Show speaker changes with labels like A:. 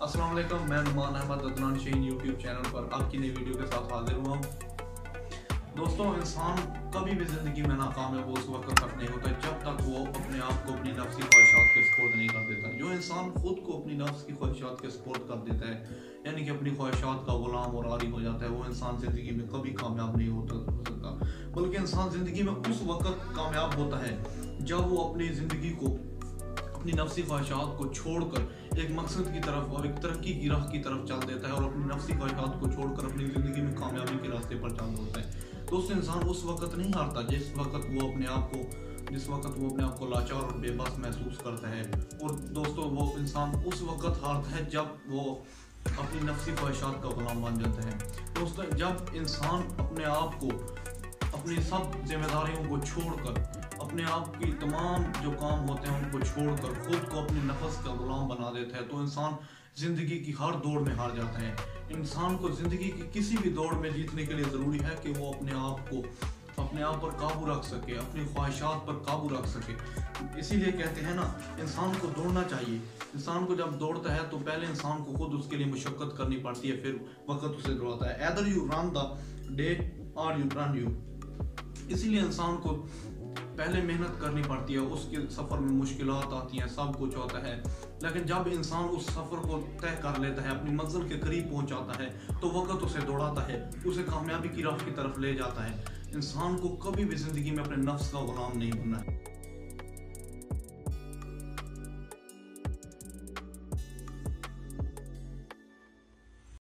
A: अस्सलाम वालेकुम, मैं नुमान अहमद अदनान शहीन यूट्यूब चैनल पर आपकी नई वीडियो के साथ हाजिर हुआ हूँ। दोस्तों, इंसान कभी भी ज़िंदगी में नाकामयाब उस वक्त तक नहीं होता जब तक वो अपने आप को अपनी नफ्सी ख्वाहिशात के स्पोर्ट नहीं कर देता। जो इंसान खुद को अपनी नफ्स की ख्वाहिशात के स्पोर्ट कर देता है, यानी कि अपनी ख्वाहिशात का गुलाम और आरी हो जाता है, वो इंसान ज़िंदगी में कभी कामयाब नहीं हो सकता। बल्कि इंसान ज़िंदगी में उस वक्त कामयाब होता है जब वो अपनी ज़िंदगी को, अपनी नफ्सी ख्वाहिशात को छोड़कर एक मकसद की तरफ और एक तरक्की की राह की तरफ चल देता है और अपनी नफ्सी ख्वाहिशात को छोड़कर अपनी ज़िंदगी में कामयाबी के रास्ते पर चल देता है। तो उस इंसान उस वक्त नहीं हारता जिस वक्त वो अपने आप को लाचार और बेबस महसूस करता है। और दोस्तों, वो इंसान उस वक्त हारता है जब वो अपनी नफ्सी ख्वाहिशात का गुलाम बन जाता है। दोस्तों, जब इंसान अपने आप को, अपनी सब जिम्मेदारियों को छोड़कर, अपने आप की तमाम जो काम होते हैं उनको छोड़कर खुद को अपनी नफ्स का गुलाम बना देता है, तो इंसान ज़िंदगी की हर दौड़ में हार जाता है। इंसान को ज़िंदगी की किसी भी दौड़ में जीतने के लिए ज़रूरी है कि वो अपने आप पर काबू रख सके, अपनी ख्वाहिशात पर काबू रख सके। इसीलिए कहते हैं ना, इंसान को दौड़ना चाहिए। इंसान को जब दौड़ता है तो पहले इंसान को खुद उसके लिए मुशक्कत करनी पड़ती है, फिर वक्त उसे दौड़ाता है। either you run the day or you run you। इसीलिए इंसान को पहले मेहनत करनी पड़ती है, उसके सफ़र में मुश्किलात आती हैं, सब कुछ होता है। लेकिन जब इंसान उस सफ़र को तय कर लेता है, अपनी मंजिल के करीब पहुंच जाता है, तो वक्त उसे दौड़ाता है, उसे कामयाबी की राह की तरफ ले जाता है। इंसान को कभी भी ज़िंदगी में अपने नफ्स का गुलाम नहीं बनना है।